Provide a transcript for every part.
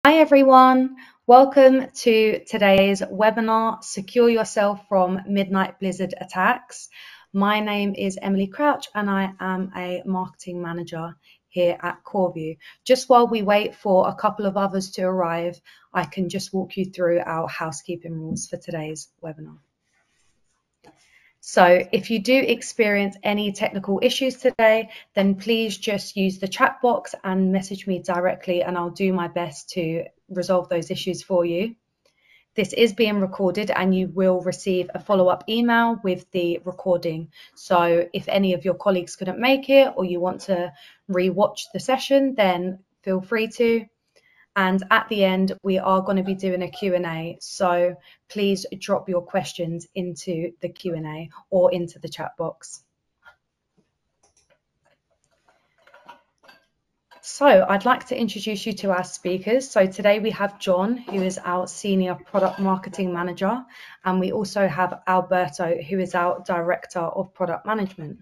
Hi everyone, welcome to today's webinar, Secure Yourself from Midnight Blizzard Attacks. My name is Emily Crouch and I am a marketing manager here at CoreView. Just while we wait for a couple of others to arrive, I can just walk you through our housekeeping rules for today's webinar. So if you do experience any technical issues today, then please just use the chat box and message me directly and I'll do my best to resolve those issues for you. This is being recorded and you will receive a follow-up email with the recording. So if any of your colleagues couldn't make it or you want to re-watch the session, then feel free to. And at the end, we are going to be doing a Q&A. So please drop your questions into the Q&A or into the chat box. So I'd like to introduce you to our speakers. So today we have John, who is our Senior Product Marketing Manager. And we also have Alberto, who is our Director of Product Management.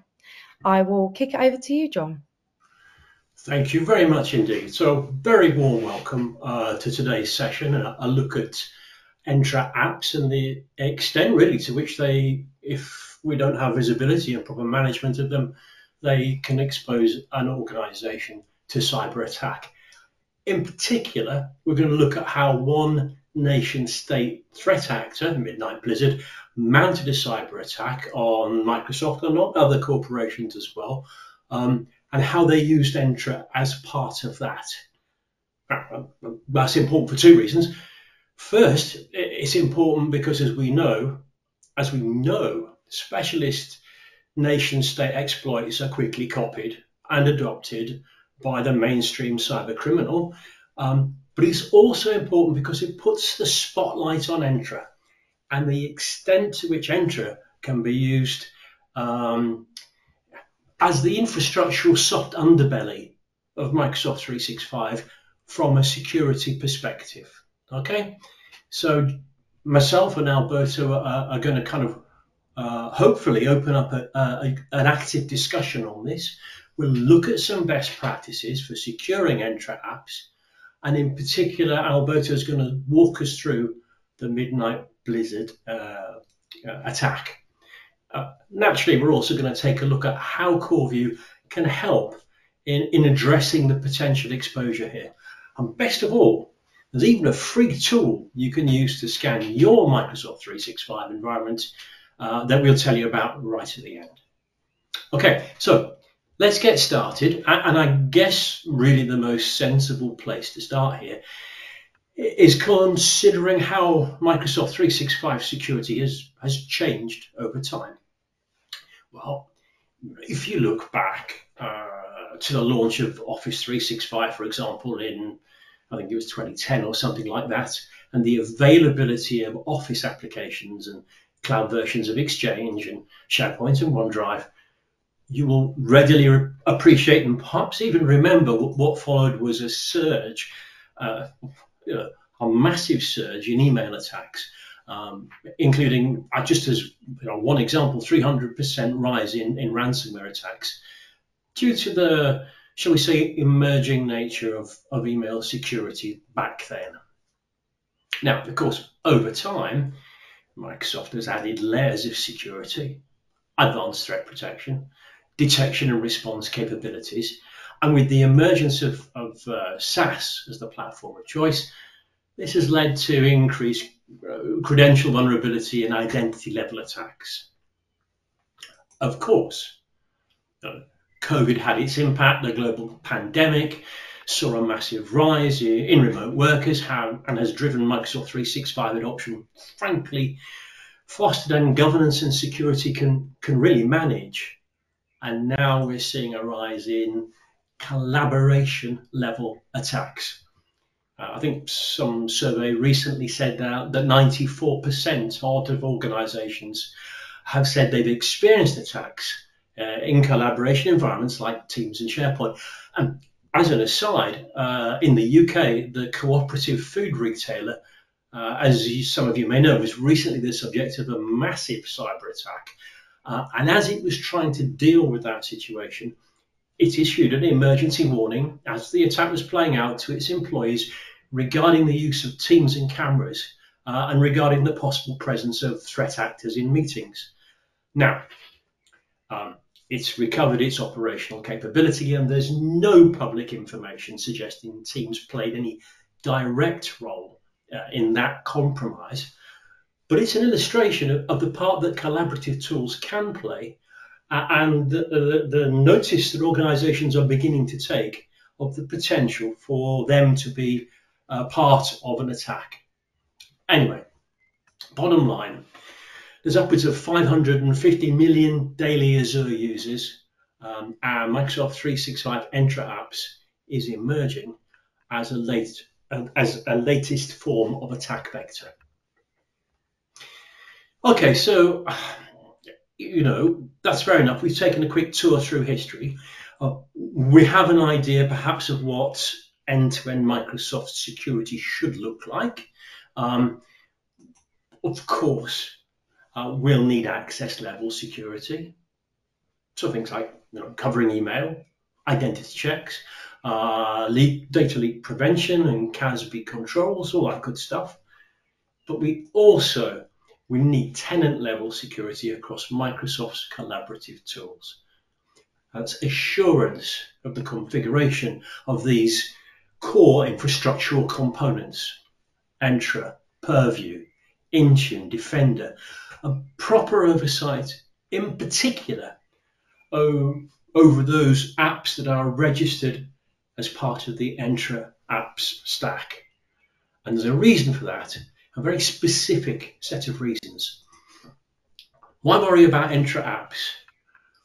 I will kick it over to you, John. Thank you very much indeed. So very warm welcome to today's session, a look at Entra Apps and the extent really to which they, if we don't have visibility and proper management of them, they can expose an organization to cyber attack. In particular, we're going to look at how one nation state threat actor, Midnight Blizzard, mounted a cyber attack on Microsoft and on other corporations as well. And how they used Entra as part of that. That's important for two reasons. First, it's important because as we know, specialist nation-state exploits are quickly copied and adopted by the mainstream cyber criminal. But it's also important because it puts the spotlight on Entra and the extent to which Entra can be used as the infrastructural soft underbelly of Microsoft 365 from a security perspective. Okay, so myself and Alberto are going to kind of hopefully open up an active discussion on this. We'll look at some best practices for securing Entra apps, and in particular, Alberto is going to walk us through the Midnight Blizzard attack. Naturally, we're also going to take a look at how CoreView can help in addressing the potential exposure here. And best of all, there's even a free tool you can use to scan your Microsoft 365 environment that we'll tell you about right at the end. Okay, so let's get started. And I guess really the most sensible place to start here is considering how Microsoft 365 security has changed over time. Well, if you look back to the launch of Office 365, for example, in, I think it was 2010 or something like that, and the availability of Office applications and cloud versions of Exchange and SharePoint and OneDrive, you will readily appreciate and perhaps even remember what followed was a surge, a massive surge in email attacks, including, just as one example, 300% rise in ransomware attacks due to the, shall we say, emerging nature of email security back then. Now, of course, over time, Microsoft has added layers of security, advanced threat protection, detection and response capabilities, and with the emergence of SaaS as the platform of choice, this has led to increased credential vulnerability and identity level attacks. Of course, COVID had its impact. The global pandemic saw a massive rise in remote workers and has driven Microsoft 365 adoption, frankly, fostered and governance and security can really manage. And now we're seeing a rise in collaboration level attacks. I think some survey recently said that 94% of organizations have said they've experienced attacks in collaboration environments like Teams and SharePoint. And as an aside, in the UK, the cooperative food retailer, as some of you may know, was recently the subject of a massive cyber attack. And as it was trying to deal with that situation, it issued an emergency warning as the attack was playing out to its employees regarding the use of Teams and cameras, and regarding the possible presence of threat actors in meetings. Now, it's recovered its operational capability, and there's no public information suggesting Teams played any direct role in that compromise. But it's an illustration of the part that collaborative tools can play, and the notice that organizations are beginning to take of the potential for them to be part of an attack. Anyway, bottom line, there's upwards of 550 million daily Azure users, and Microsoft 365 Entra Apps is emerging as a latest form of attack vector. Okay, so, that's fair enough. We've taken a quick tour through history. We have an idea perhaps of what end-to-end Microsoft security should look like. Of course, we'll need access level security. So things like covering email, identity checks, data leak prevention and CASB controls, all that good stuff. But we need tenant level security across Microsoft's collaborative tools. That's assurance of the configuration of these core infrastructural components: Entra, Purview, Intune, Defender, a proper oversight in particular over those apps that are registered as part of the Entra Apps stack. And there's a reason for that, a very specific set of reasons. Why worry about Entra Apps?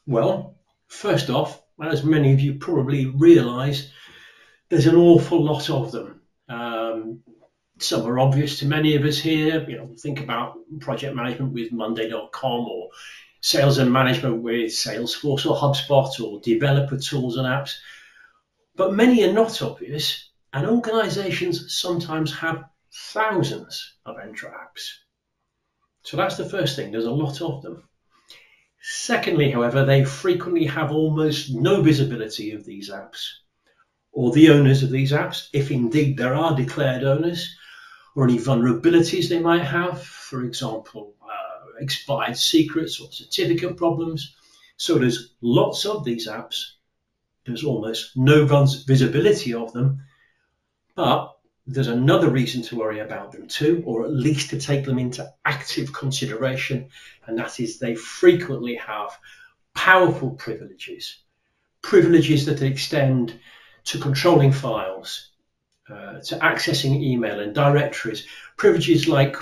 Well, first off, as many of you probably realise, there's an awful lot of them. Some are obvious to many of us here. Think about project management with Monday.com, or sales and management with Salesforce or HubSpot, or developer tools and apps. But many are not obvious, and organizations sometimes have thousands of Entra Apps. So that's the first thing, there's a lot of them. Secondly, however, they frequently have almost no visibility of these apps, or the owners of these apps, if indeed there are declared owners, or any vulnerabilities they might have, for example, expired secrets or certificate problems. So there's lots of these apps, there's almost no visibility of them, but there's another reason to worry about them too, or at least to take them into active consideration, and that is they frequently have powerful privileges that extend to controlling files, to accessing email and directories, privileges like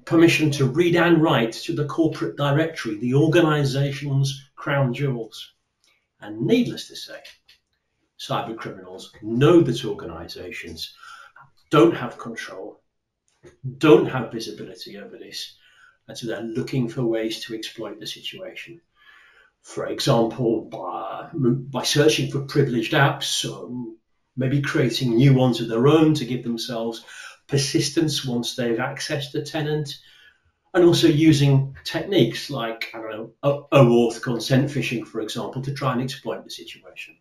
permission to read and write to the corporate directory, the organization's crown jewels. And needless to say, cyber criminals know that organizations don't have control, don't have visibility over this, and so they're looking for ways to exploit the situation. For example, by searching for privileged apps, maybe creating new ones of their own to give themselves persistence once they've accessed a tenant, and also using techniques like, OAuth consent phishing, for example, to try and exploit the situation.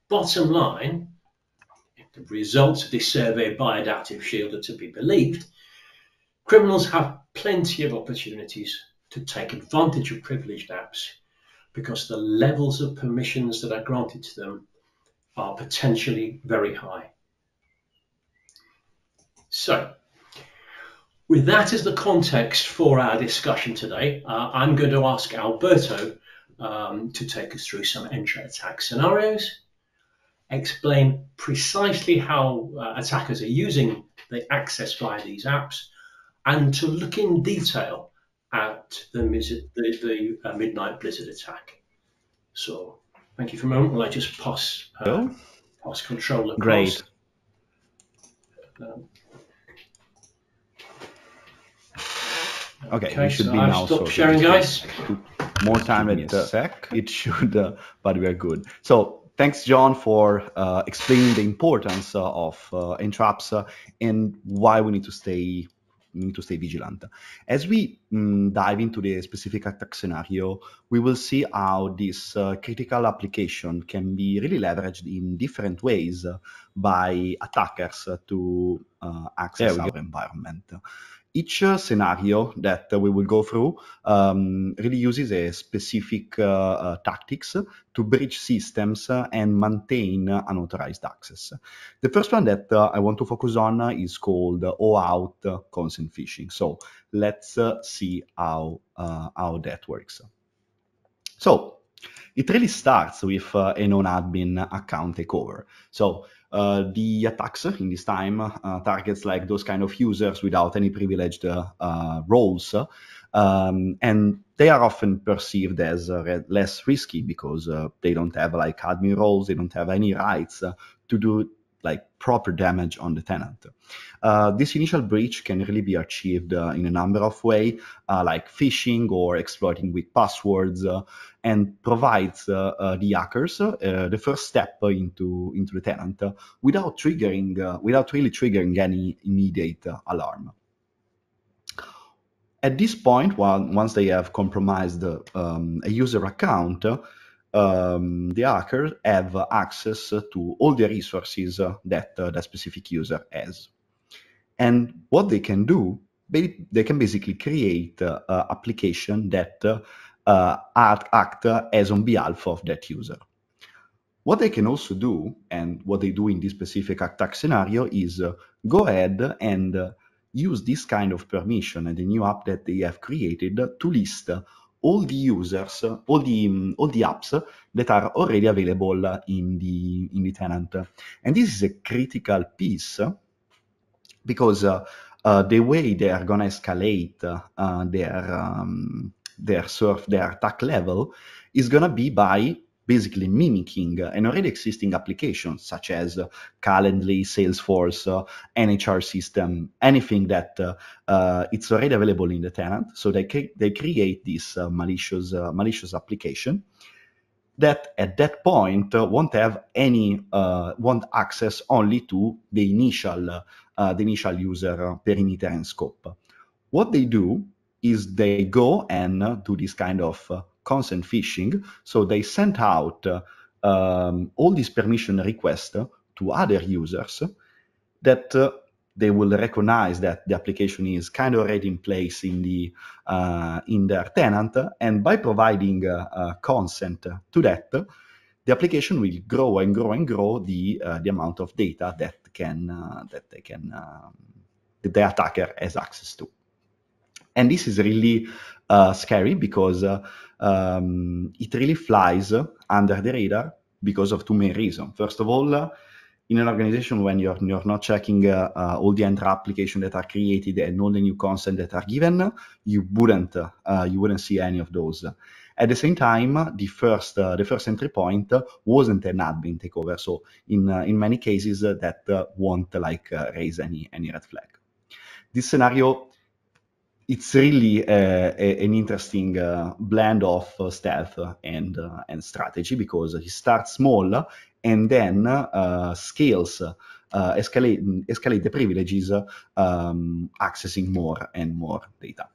Bottom line, if the results of this survey by Adaptive Shield are to be believed, criminals have plenty of opportunities to take advantage of privileged apps because the levels of permissions that are granted to them are potentially very high. So, with that as the context for our discussion today, I'm going to ask Alberto to take us through some Entra attack scenarios, explain precisely how attackers are using the access via these apps, and to look in detail at the Midnight Blizzard attack. So, thank you for a moment. Will I just pass control across? Great. Okay, we should so be I've now. stopped sharing, guys. More time at the sec. It should, but we are good. So thanks, John, for explaining the importance of Entra Apps and why we need to stay need to stay vigilant. As we dive into the specific attack scenario, we will see how this critical application can be really leveraged in different ways by attackers to access our environment. Each scenario that we will go through really uses a specific tactics to breach systems and maintain unauthorized access. The first one that I want to focus on is called OAuth consent phishing. So let's see how that works. So it really starts with a non-admin account takeover. So the attacks in this time targets like those kind of users without any privileged roles, and they are often perceived as less risky because they don't have like admin roles, they don't have any rights to do like proper damage on the tenant. This initial breach can really be achieved in a number of ways, like phishing or exploiting weak passwords, and provides the hackers the first step into the tenant without really triggering any immediate alarm. At this point, once they have compromised a user account, the hackers have access to all the resources that that specific user has. And what they can do, they can basically create an application that act as on behalf of that user. What they can also do, and what they do in this specific attack scenario, is go ahead and use this kind of permission and the new app that they have created to list all the users, all the apps that are already available in the tenant. And this is a critical piece because the way they are going to escalate their attack level is going to be by basically mimicking an already existing application such as Calendly, Salesforce, NHR system, anything that it's already available in the tenant. So they create this malicious application that at that point won't have any won't access only to the initial user perimeter and scope. What they do is they go and do this kind of consent phishing. So they sent out all these permission requests to other users that they will recognize that the application is kind of already in place in their tenant, and by providing consent to that, the application will grow and grow and grow the amount of data that the attacker has access to. And this is really scary because it really flies under the radar because of two main reasons. First of all, in an organization, when you're not checking all the Entra applications that are created and all the new consent that are given, you wouldn't see any of those. At the same time, the first entry point wasn't an admin takeover, so in many cases that won't raise any red flag. This scenario, it's really an interesting blend of stealth and strategy, because he starts small and then scales, escalate the privileges, accessing more and more data.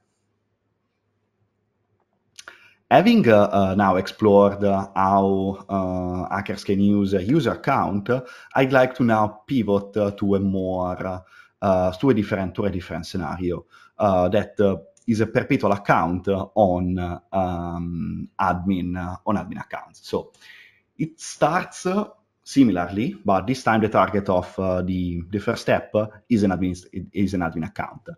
Having now explored how hackers can use a user account, I'd like to now pivot to a different scenario that is a perpetual account on admin accounts. So it starts similarly, but this time the target of the first step is an admin account.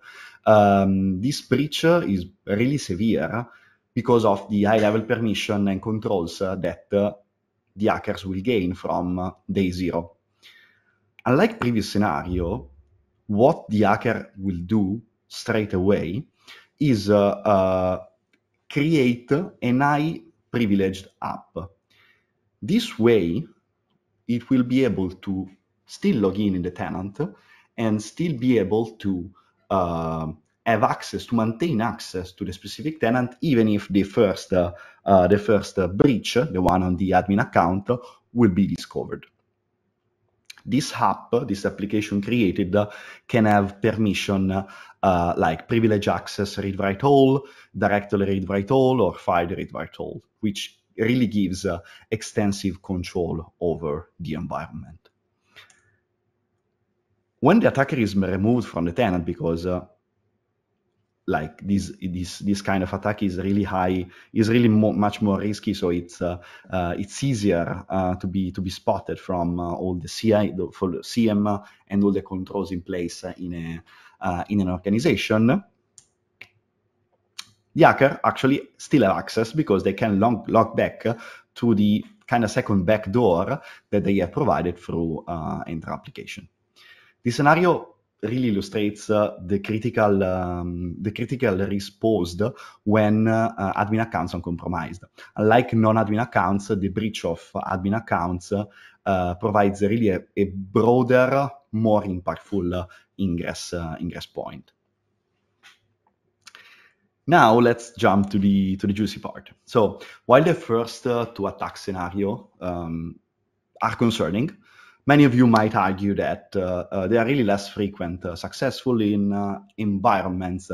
This breach is really severe because of the high-level permission and controls that the hackers will gain from day zero. Unlike previous scenario, what the hacker will do straight away is create an high privileged app. This way, it will be able to still log in the tenant and still be able to have access, to maintain access to the specific tenant, even if the first breach, the one on the admin account, will be discovered. this app, this application created, can have permission like privilege access read-write all, directory read-write all, or file read-write all, which really gives extensive control over the environment. When the attacker is removed from the tenant, because like this kind of attack is really high, is really much more risky, so it's easier to be spotted from all the CM and all the controls in place in an organization. The hacker actually still have access because they can log back to the kind of second back door that they have provided through Entra application. This scenario really illustrates the critical risk posed when admin accounts are compromised. Unlike non-admin accounts, the breach of admin accounts provides really a broader, more impactful ingress point. Now let's jump to the juicy part. So while the first two attack scenario are concerning, many of you might argue that they are really less frequent, successful in environments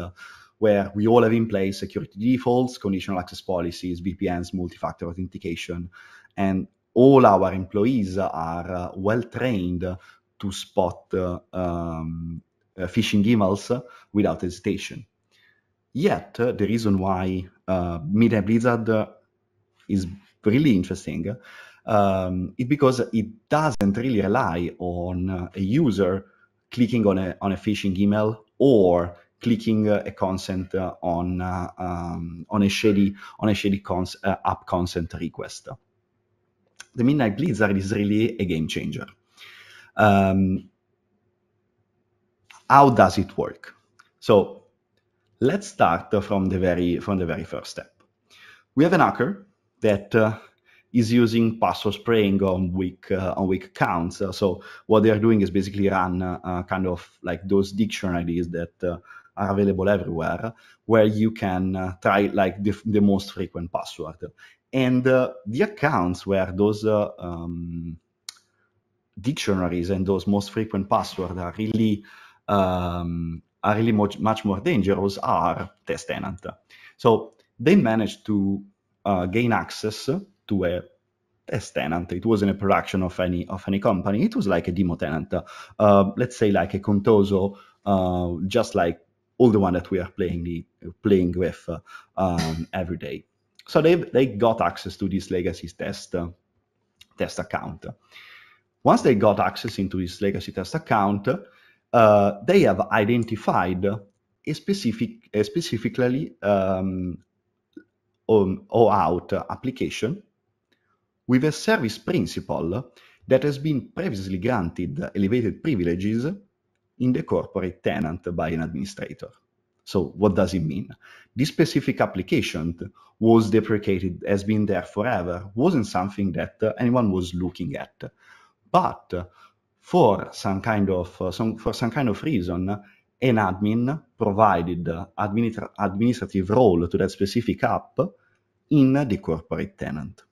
where we all have in place security defaults, conditional access policies, VPNs, multi-factor authentication, and all our employees are well trained to spot phishing emails without hesitation. Yet, the reason why Midnight Blizzard is really interesting is because it doesn't really rely on a user clicking on a phishing email or clicking a consent on a shady app consent request. The Midnight Blizzard is really a game changer. How does it work? So let's start from the very first step. We have an hacker that is using password spraying on weak accounts. So what they are doing is basically run kind of like those dictionaries that are available everywhere, where you can try like the most frequent password. And the accounts where those dictionaries and those most frequent passwords are really much more dangerous are test tenant. So they managed to gain access to a test tenant. It wasn't a production of any company. It was like a demo tenant. Let's say like a Contoso, just like all the one that we are playing with every day. So they got access to this legacy test account. Once they got access into this legacy test account, they have identified a specifically OAuth application with a service principal that has been previously granted elevated privileges in the corporate tenant by an administrator. So what does it mean? This specific application was deprecated, has been there forever, wasn't something that anyone was looking at. But for some kind of reason, an admin provided administrative role to that specific app in the corporate tenant.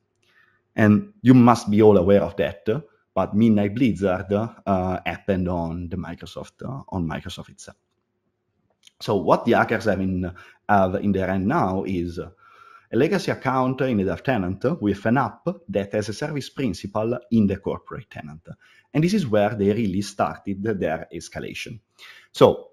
And you must be all aware of that, but Midnight Blizzard happened on Microsoft itself. So what the hackers have in their hand now is a legacy account in a dev tenant with an app that has a service principal in the corporate tenant. And this is where they really started their escalation. So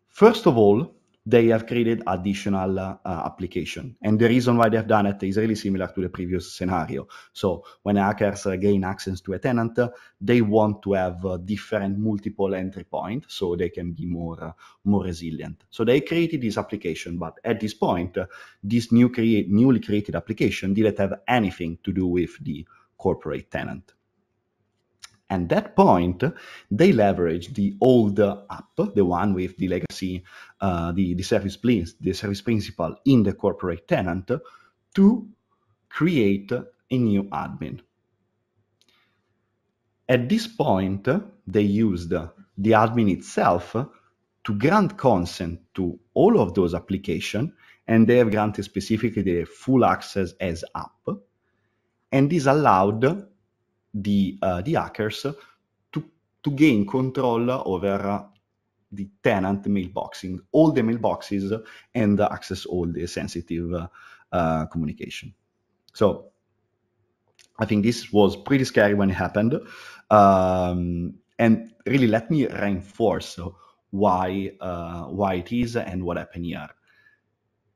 first of all, they have created additional application. And the reason why they have done it is really similar to the previous scenario. So when hackers gain access to a tenant, they want to have different multiple entry points so they can be more resilient. So they created this application, but at this point, this newly created application didn't have anything to do with the corporate tenant. And at that point, they leveraged the old app, the one with the legacy, the service principal in the corporate tenant, to create a new admin. At this point, they used the admin itself to grant consent to all of those applications, and they have granted specifically the full access as app. And this allowed the hackers to gain control over the tenant mailboxing, all the mailboxes, and access all the sensitive communication. So I think this was pretty scary when it happened. And really, let me reinforce why it is and what happened here.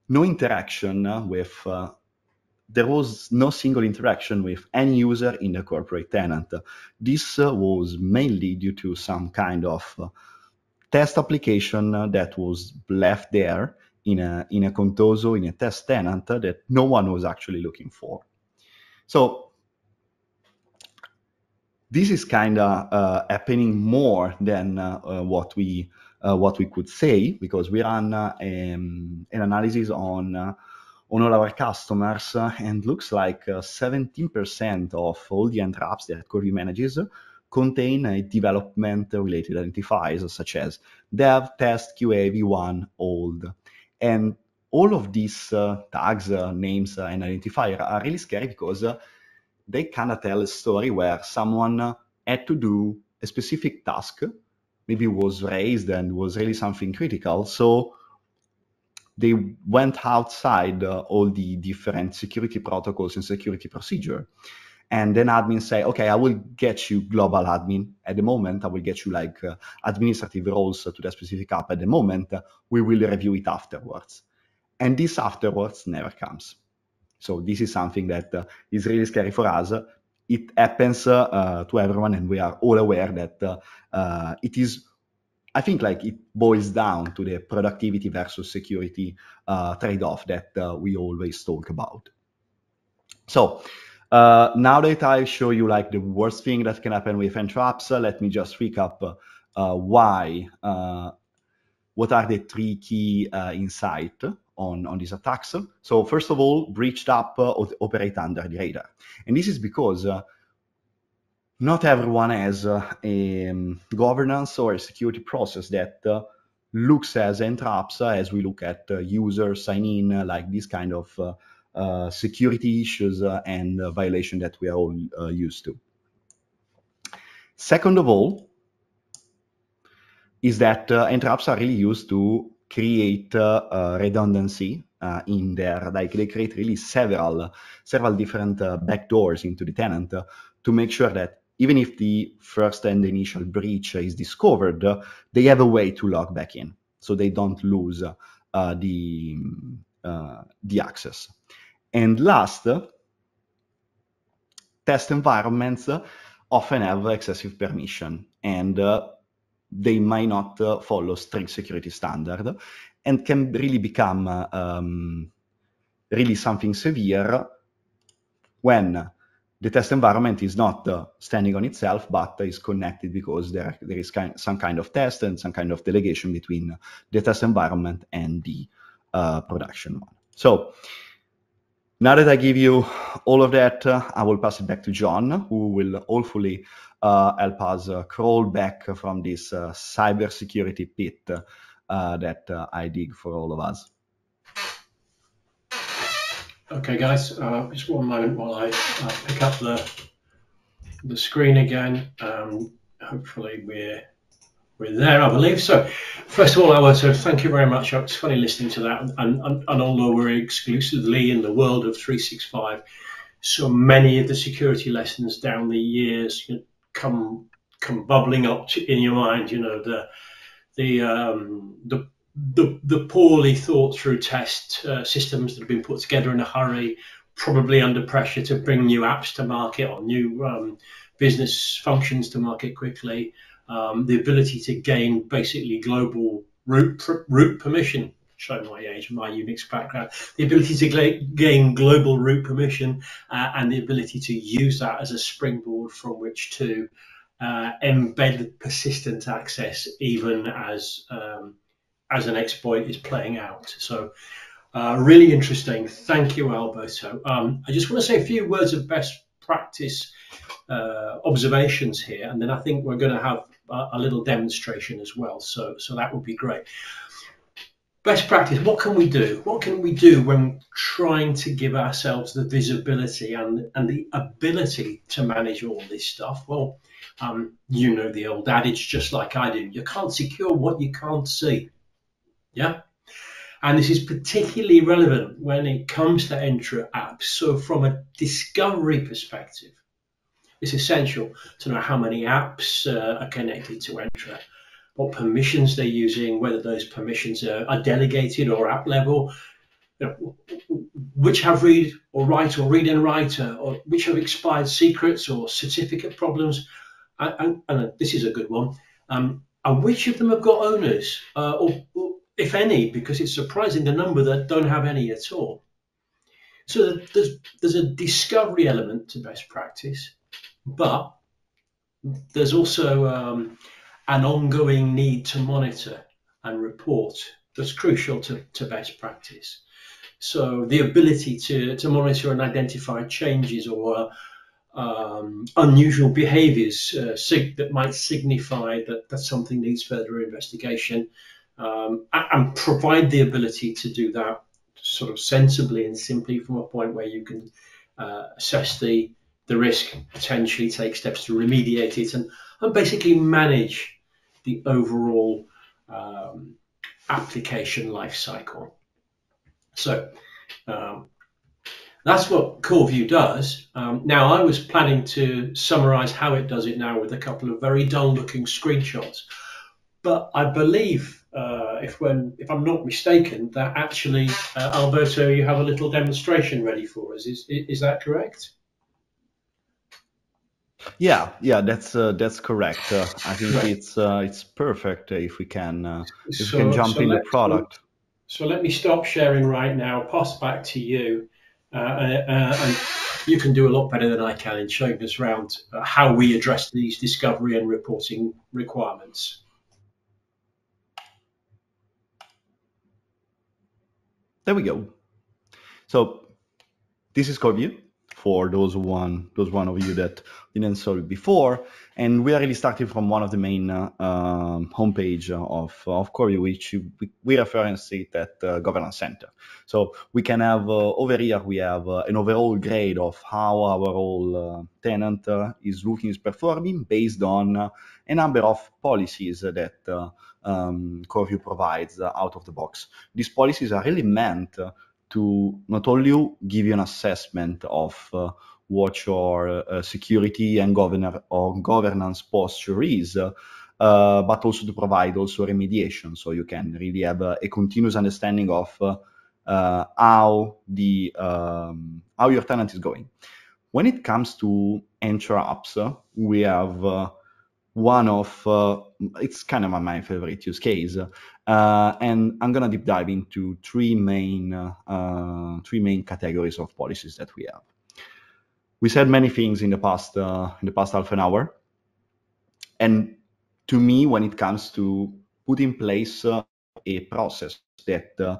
No interaction with there was no single interaction with any user in the corporate tenant. This was mainly due to some kind of test application that was left there in a Contoso, in a test tenant that no one was actually looking for. So this is kind of happening more than what we could say, because we ran an analysis on all our customers, and looks like 17% of all the Entra Apps that Corby manages contain development-related identifiers, such as dev, test, QA, V1, old. And all of these tags, names, and identifier are really scary because they kind of tell a story where someone had to do a specific task, maybe was raised and was really something critical. So they went outside all the different security protocols and security procedure. And then admin say, okay, I will get you global admin at the moment. I will get you like administrative roles to that specific app at the moment. We will review it afterwards. And this afterwards never comes. So this is something that is really scary for us. It happens to everyone, and we are all aware that it is, I think, like it boils down to the productivity versus security trade-off that we always talk about. So now that I show you like the worst thing that can happen with Entra Apps, let me just recap what are the three key insights on these attacks. So first of all, breached app operate under the radar. And this is because not everyone has a governance or a security process that looks as Entra Apps as we look at user sign-in, like this kind of security issues and violation that we are all used to. Second of all, is that Entra Apps are really used to create redundancy in there. Like they create really several different backdoors into the tenant to make sure that even if the first and initial breach is discovered, they have a way to log back in, so they don't lose the access. And last, test environments often have excessive permission, and they might not follow strict security standard, and can really become really something severe when the test environment is not standing on itself, but is connected because there is some kind of test and some kind of delegation between the test environment and the production one. So now that I give you all of that, I will pass it back to John, who will hopefully help us crawl back from this cybersecurity pit that I dig for all of us. Okay, guys, just one moment while I pick up the screen again. Hopefully we're there, I believe. So first of all, I want to thank you very much. It's funny listening to that, and although we're exclusively in the world of 365, so many of the security lessons down the years come bubbling up in your mind. You know, the poorly thought through test systems that have been put together in a hurry, probably under pressure to bring new apps to market or new business functions to market quickly. The ability to gain basically global root permission, showing my age and my Unix background, the ability to gain global root permission and the ability to use that as a springboard from which to embed persistent access even as an exploit is playing out. So really interesting. Thank you, Alberto. I just want to say a few words of best practice observations here, and then I think we're going to have a little demonstration as well. So that would be great. best practice. What can we do? What can we do when trying to give ourselves the visibility and the ability to manage all this stuff? Well, you know the old adage, just like I do. You can't secure what you can't see. Yeah. And this is particularly relevant when it comes to Entra apps. So from a discovery perspective, it's essential to know how many apps are connected to Entra, what permissions they're using, whether those permissions are delegated or app level, you know, which have read or write or read and write, or which have expired secrets or certificate problems. And this is a good one. And which of them have got owners, or if any, because it's surprising the number that don't have any at all. So there's a discovery element to best practice, but there's also an ongoing need to monitor and report that's crucial to best practice. So the ability to monitor and identify changes or unusual behaviours that might signify that something needs further investigation, and provide the ability to do that sort of sensibly and simply from a point where you can assess the risk, potentially take steps to remediate it, and basically manage the overall application life cycle. So that's what CoreView does. Now, I was planning to summarize how it does it now with a couple of very dull-looking screenshots, but I believe, if I'm not mistaken, that actually, Alberto, you have a little demonstration ready for us. Is that correct? Yeah, that's correct. I think it's perfect if we can jump in the product. So let me stop sharing right now. Pass back to you, and you can do a lot better than I can in showing us around how we address these discovery and reporting requirements. There we go. So this is CoreView for those one of you that didn't saw it before, and we are really starting from one of the main homepage of CoreView, which we reference it at Governance Center. So we can have over here we have an overall grade of how our whole tenant is performing based on a number of policies that CoreView provides out of the box. These policies are really meant to not only give you an assessment of what your security and governance posture is, but also to provide also remediation, so you can really have a continuous understanding of how your tenant is going. When it comes to Entra Apps, we have one of it's kind of my favorite use case, and I'm gonna deep dive into three main categories of policies that we have. We said many things in the past half an hour, and to me, when it comes to put in place a process that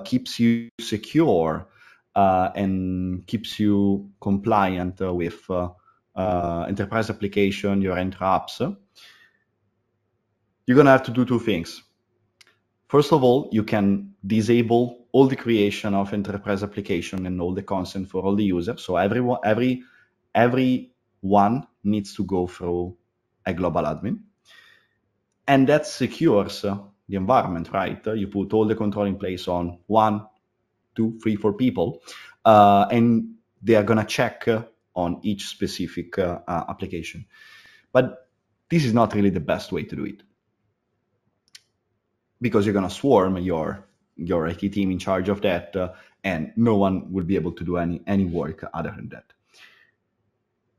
keeps you secure and keeps you compliant with enterprise application, your Entra Apps, you're gonna have to do two things. First of all, you can disable all the creation of enterprise application and all the consent for all the users. So everyone needs to go through a global admin, and that secures the environment, right? You put all the control in place on 1, 2, 3, 4 people, and they are gonna check on each specific application. But this is not really the best way to do it, because you're gonna swarm your IT team in charge of that, and no one will be able to do any work other than that.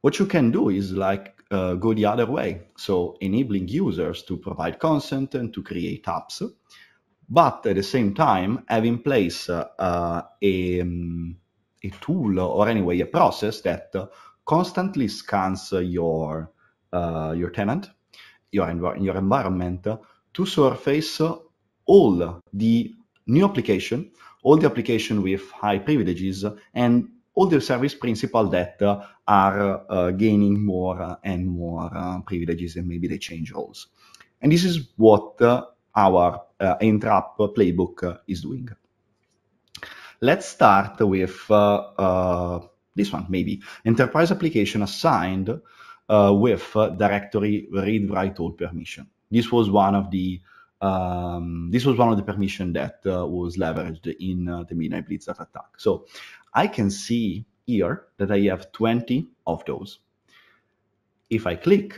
What you can do is go the other way, so enabling users to provide consent and to create apps, but at the same time have in place a tool, or anyway a process that constantly scans your tenant, your environment, to surface all the new application, all the application with high privileges, and all the service principal that are gaining more and more privileges, and maybe they change roles. And this is what our Entra App playbook is doing. Let's start with this one, maybe. Enterprise application assigned with directory read-write all permission. This was one of the permission that was leveraged in the Midnight Blizzard attack. So I can see here that I have 20 of those. If I click,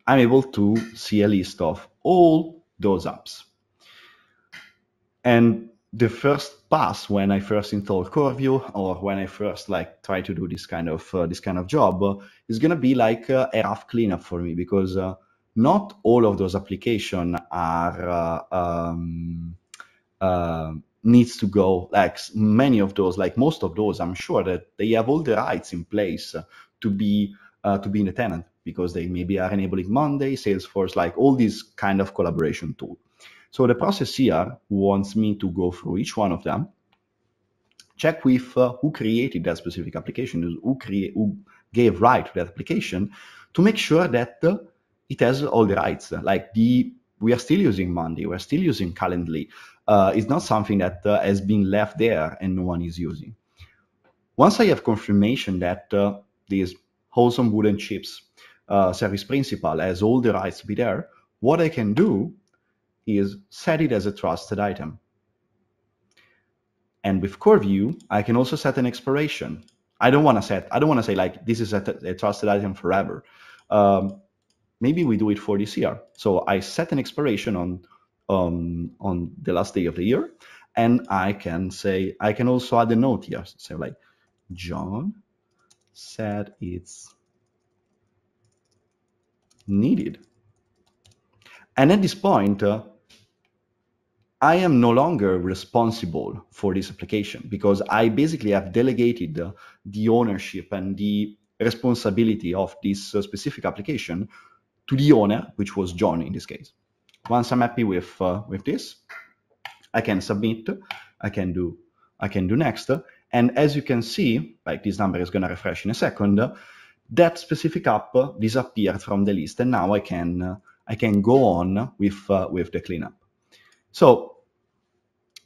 I'm able to see a list of all those apps. And the first pass when I first install CoreView, or when I first try to do this kind of job, is gonna be like a rough cleanup for me, because not all of those applications are needs to go. Like many of those, like most of those, I'm sure that they have all the rights in place to be in the tenant, because they maybe are enabling Monday, Salesforce, like all these kind of collaboration tools. So the process here wants me to go through each one of them, check with who created that specific application, who gave right to that application, to make sure that it has all the rights. We are still using Monday, we're still using Calendly. It's not something that has been left there and no one is using. Once I have confirmation that this wholesome wooden chips service principal has all the rights to be there, what I can do is set it as a trusted item. And with CoreView, I can also set an expiration. I don't want to say like this is a trusted item forever. Maybe we do it for this year. So I set an expiration on the last day of the year, and I can also add a note here. So like John said it's needed. And at this point, I am no longer responsible for this application, because I basically have delegated the ownership and the responsibility of this specific application to the owner, which was John in this case. Once I'm happy with this, I can submit, I can do next, and as you can see, like this number is going to refresh in a second, that specific app disappeared from the list, and now I can go on with the cleanup. So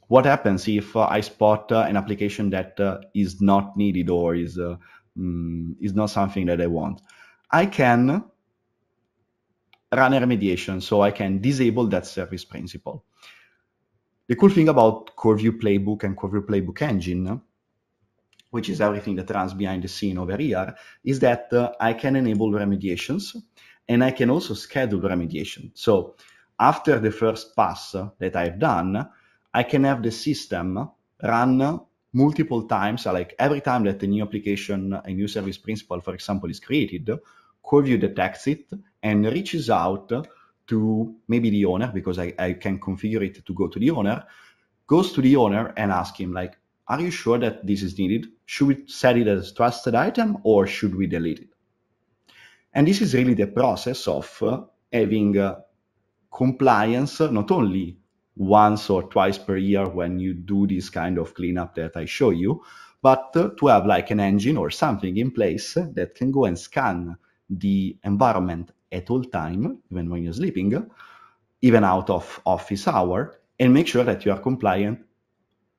what happens if I spot an application that is not needed, or is not something that I want? I can run a remediation, so I can disable that service principal. The cool thing about CoreView Playbook and CoreView Playbook Engine, which is everything that runs behind the scene over here, is that I can enable remediations, and I can also schedule remediation. So after the first pass that I've done, I can have the system run multiple times. Like every time that a new application, a new service principal, for example, is created, CoreView detects it and reaches out to maybe the owner, because I can configure it to go to the owner, goes to the owner and asks him, like, are you sure that this is needed? Should we set it as trusted item, or should we delete it? And this is really the process of having compliance, not only once or twice per year when you do this kind of cleanup that I show you, but to have like an engine or something in place that can go and scan the environment at all time, even when you're sleeping, even out of office hour, and make sure that you are compliant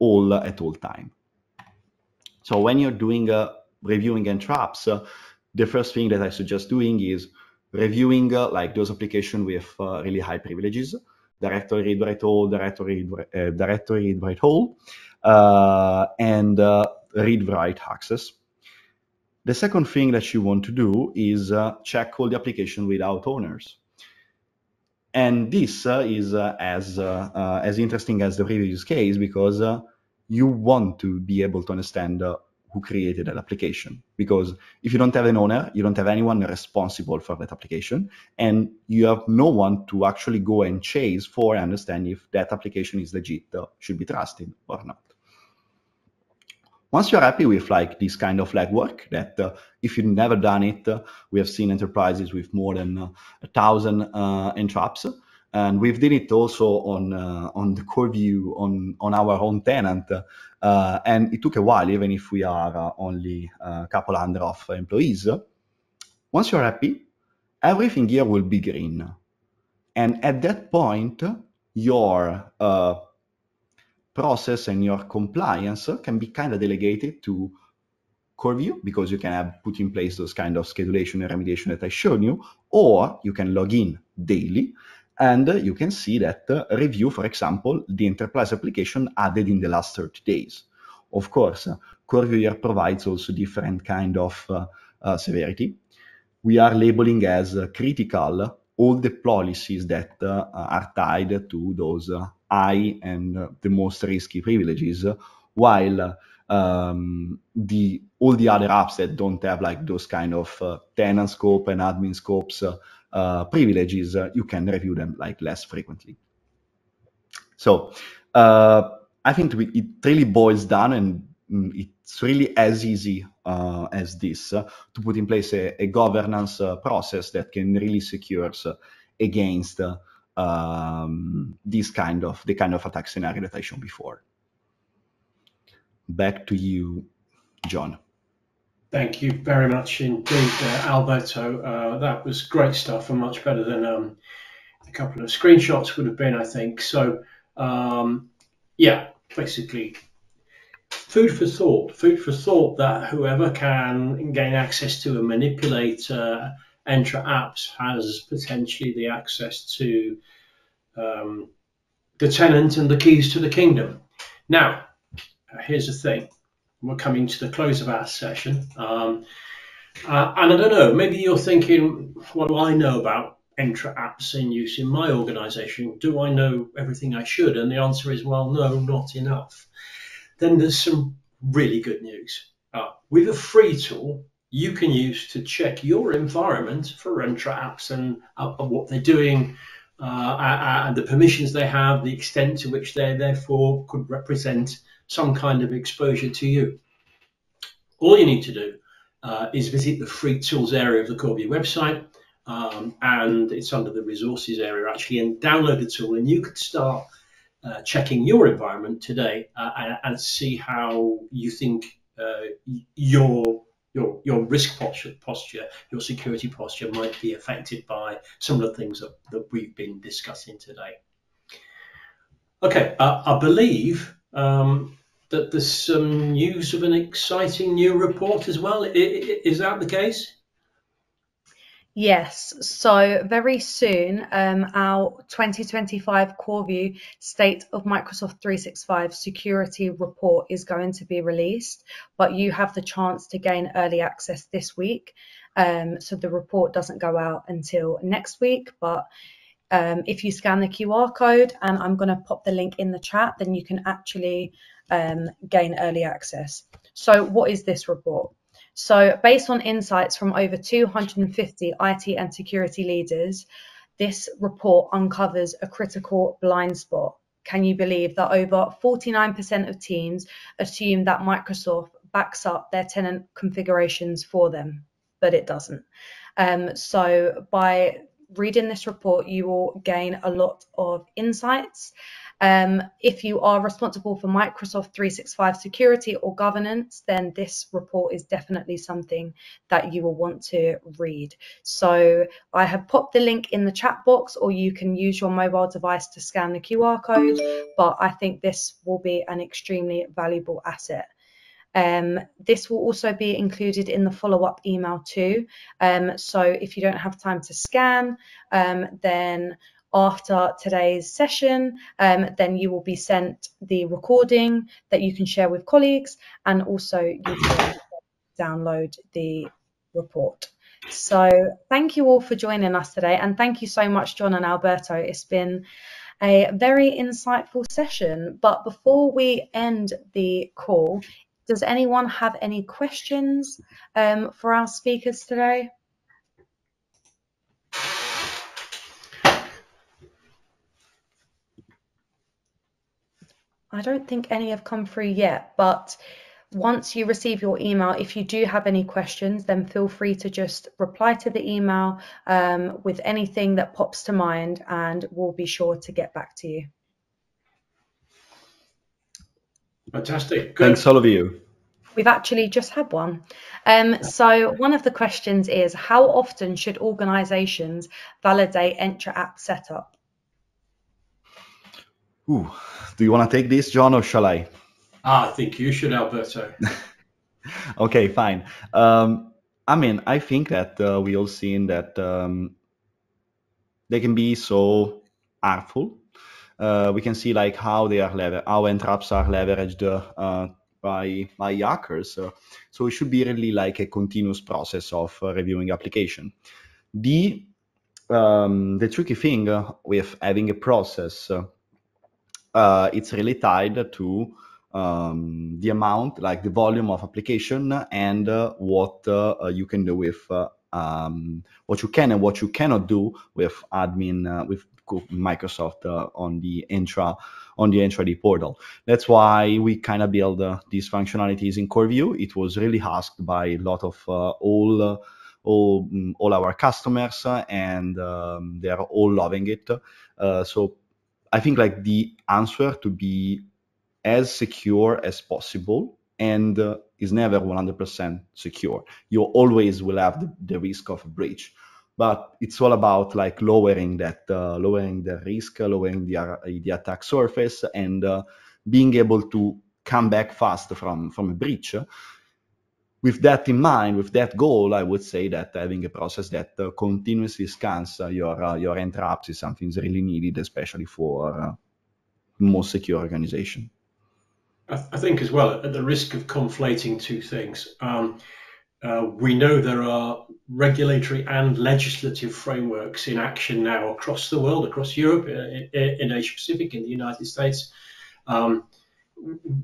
at all time. So when you're doing reviewing Entra Apps, the first thing that I suggest doing is reviewing like those applications with really high privileges, directory read write all, directory read write all, and read write access. The second thing that you want to do is check all the application without owners. And this is as interesting as the previous case, because you want to be able to understand who created that application. Because if you don't have an owner, you don't have anyone responsible for that application, and you have no one to actually go and chase for and understand if that application is legit, should be trusted or not. Once you're happy with like this kind of legwork, that if you've never done it, we have seen enterprises with more than 1,000 Entra Apps, and we've did it also on the CoreView on our own tenant, and it took a while, even if we are only a couple hundred of employees. Once you're happy, everything here will be green. And at that point, your process and your compliance can be kind of delegated to core view, because you can have put in place those kind of schedulation and remediation that I showed you, or you can log in daily and you can see that review, for example, the enterprise application added in the last 30 days. Of course, core view here provides also different kind of severity. We are labeling as critical all the policies that are tied to those high and the most risky privileges, while all the other apps that don't have like those kind of tenant scope and admin scopes privileges, you can review them like less frequently. So I think it really boils down, and it's really as easy as this to put in place a governance process that can really secures against the kind of attack scenario that I showed before. Back to you, John. Thank you very much indeed, Alberto. That was great stuff, and much better than a couple of screenshots would have been, I think. So, yeah, basically, food for thought that whoever can gain access to and manipulate Entra Apps has potentially the access to the tenant and the keys to the kingdom. Now, here's the thing. We're coming to the close of our session. And I don't know, maybe you're thinking, what do I know about Entra Apps in use in my organization? Do I know everything I should? And the answer is, well, no, not enough. Then there's some really good news. With a free tool, you can use to check your environment for Entra Apps and what they're doing, and the permissions they have, the extent to which they therefore could represent some kind of exposure to you. All you need to do is visit the free tools area of the CoreView website, and it's under the resources area actually, and download the tool, and you could start checking your environment today and see how you think your risk posture, your security posture might be affected by some of the things that we've been discussing today. Okay, I believe that there's some news of an exciting new report as well. Is that the case? Yes, so very soon our 2025 CoreView State of Microsoft 365 Security Report is going to be released, but you have the chance to gain early access this week. So the report doesn't go out until next week, but if you scan the QR code, and I'm going to pop the link in the chat, then you can actually gain early access. So what is this report? So based on insights from over 250 IT and security leaders, this report uncovers a critical blind spot. Can you believe that over 49% of teams assume that Microsoft backs up their tenant configurations for them, but it doesn't. So by reading this report, you will gain a lot of insights. If you are responsible for Microsoft 365 security or governance, then this report is definitely something that you will want to read. So I have popped the link in the chat box, or you can use your mobile device to scan the QR code, but I think this will be an extremely valuable asset. This will also be included in the follow-up email too. So if you don't have time to scan, then after today's session, then you will be sent the recording that you can share with colleagues, and also you can download the report. So thank you all for joining us today, and thank you so much, John and Alberto. It's been a very insightful session. But before we end the call, does anyone have any questions for our speakers today? I don't think any have come through yet, but once you receive your email, if you do have any questions, then feel free to just reply to the email with anything that pops to mind, and we'll be sure to get back to you. Fantastic. Good. Thanks, all of you. We've actually just had one. So one of the questions is, how often should organizations validate Entra App setup? Ooh, do you want to take this, John, or shall I? I think you should, Alberto. Okay, fine. I mean, I think that we all seen that they can be so artful. We can see like how they are how Entra Apps are leveraged by hackers. So it should be really like a continuous process of reviewing application. The tricky thing with having a process, it's really tied to the amount, like the volume of application, and what you can do with what you can and what you cannot do with admin with Microsoft on the Entra portal. That's why we kind of build these functionalities in core view. It was really asked by a lot of all our customers, and they are all loving it. So I think like the answer to be as secure as possible, and is never 100% secure. You always will have the risk of a breach, but it's all about like lowering the risk, lowering the attack surface, and being able to come back fast from a breach. With that in mind, with that goal, I would say that having a process that continuously scans your Entra Apps is something that's really needed, especially for most secure organization. I think as well, at the risk of conflating two things, we know there are regulatory and legislative frameworks in action now across the world, across Europe, in Asia Pacific, in the United States,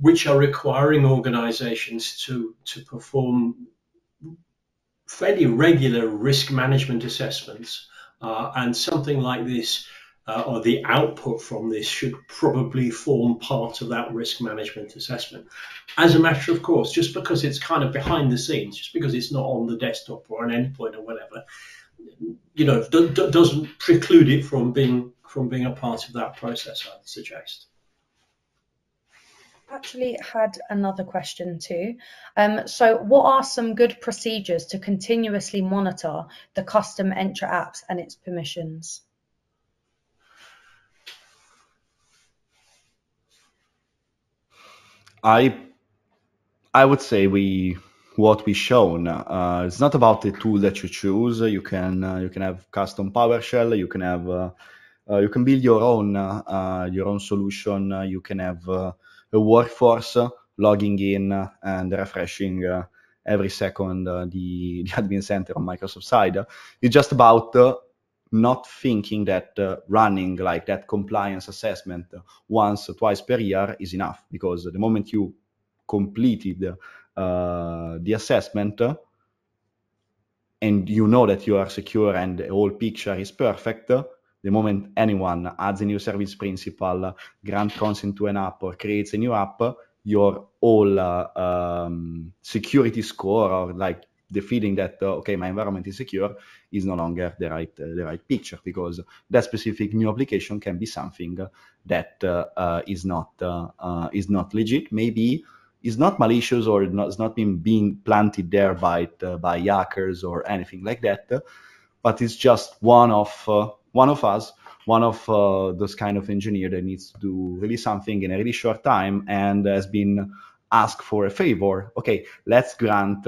which are requiring organizations to perform fairly regular risk management assessments. And something like this, or the output from this, should probably form part of that risk management assessment. As a matter of course, just because it's kind of behind the scenes, just because it's not on the desktop or an endpoint or whatever, doesn't preclude it from being a part of that process, I'd suggest. Actually had another question too. So what are some good procedures to continuously monitor the custom Entra Apps and its permissions? I would say what we shown. It's not about the tool that you choose. You can have custom PowerShell. You can build your own solution. You can have a workforce logging in and refreshing every second the admin center on Microsoft side. It's just about not thinking that running like that compliance assessment once or twice per year is enough, because the moment you completed the assessment and you know that you are secure and the whole picture is perfect, the moment anyone adds a new service principal, grant consent to an app, or creates a new app, your whole security score, or like the feeling that okay, my environment is secure, is no longer the right picture, because that specific new application can be something that is not legit, maybe is not malicious, or is not being planted there by hackers or anything like that, but it's just one of us, one of those kind of engineer that needs to do really something in a really short time and has been asked for a favor. Okay, let's grant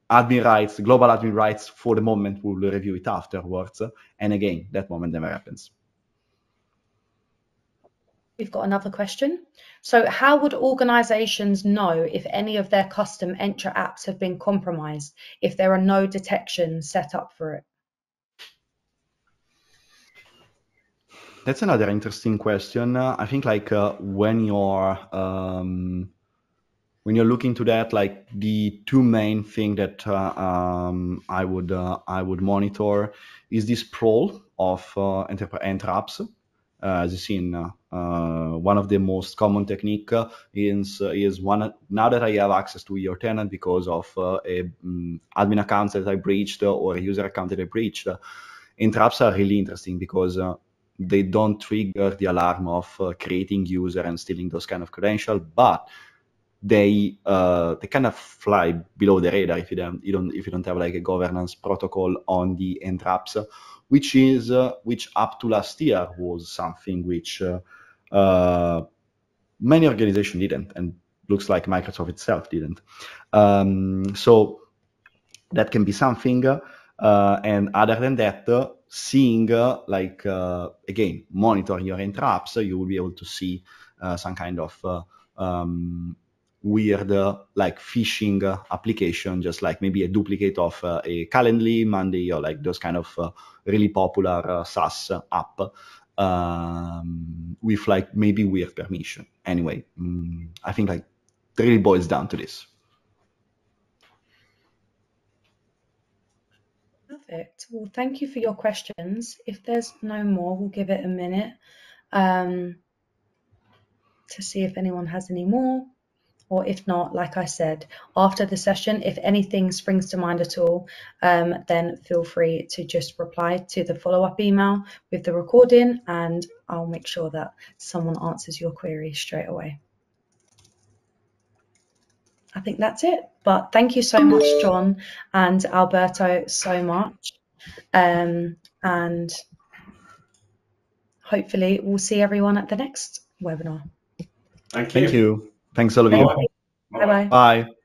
admin rights, global admin rights for the moment. We will review it afterwards. And again, that moment never happens. We've got another question. So how would organizations know if any of their custom Entra apps have been compromised if there are no detections set up for it? That's another interesting question. I think like when you're looking to that, like the two main thing that I would monitor is this sprawl of Entra Apps. As you seen, one of the most common technique is one. Now that I have access to your tenant because of a admin account that I breached or a user account that I breached, Entra Apps are really interesting because they don't trigger the alarm of creating user and stealing those kind of credentials, but they kind of fly below the radar if you don't have like a governance protocol on the Entra Apps, which up to last year was something which many organizations didn't, and looks like Microsoft itself didn't. So that can be something. And other than that, seeing again, monitor your Entra Apps, you will be able to see some kind of weird like phishing application, just like maybe a duplicate of a Calendly, Monday, or like those kind of really popular SaaS app with like maybe weird permission. Anyway, I think like it really boils down to this. Perfect. Well, thank you for your questions. If there's no more, we'll give it a minute to see if anyone has any more. Or if not, like I said, after the session, if anything springs to mind at all, then feel free to just reply to the follow-up email with the recording, and I'll make sure that someone answers your query straight away. I think that's it. But thank you so much, John and Alberto, so much. And hopefully we'll see everyone at the next webinar. Thank you. Thank you. Thanks all of you. Bye. Bye-bye. Bye.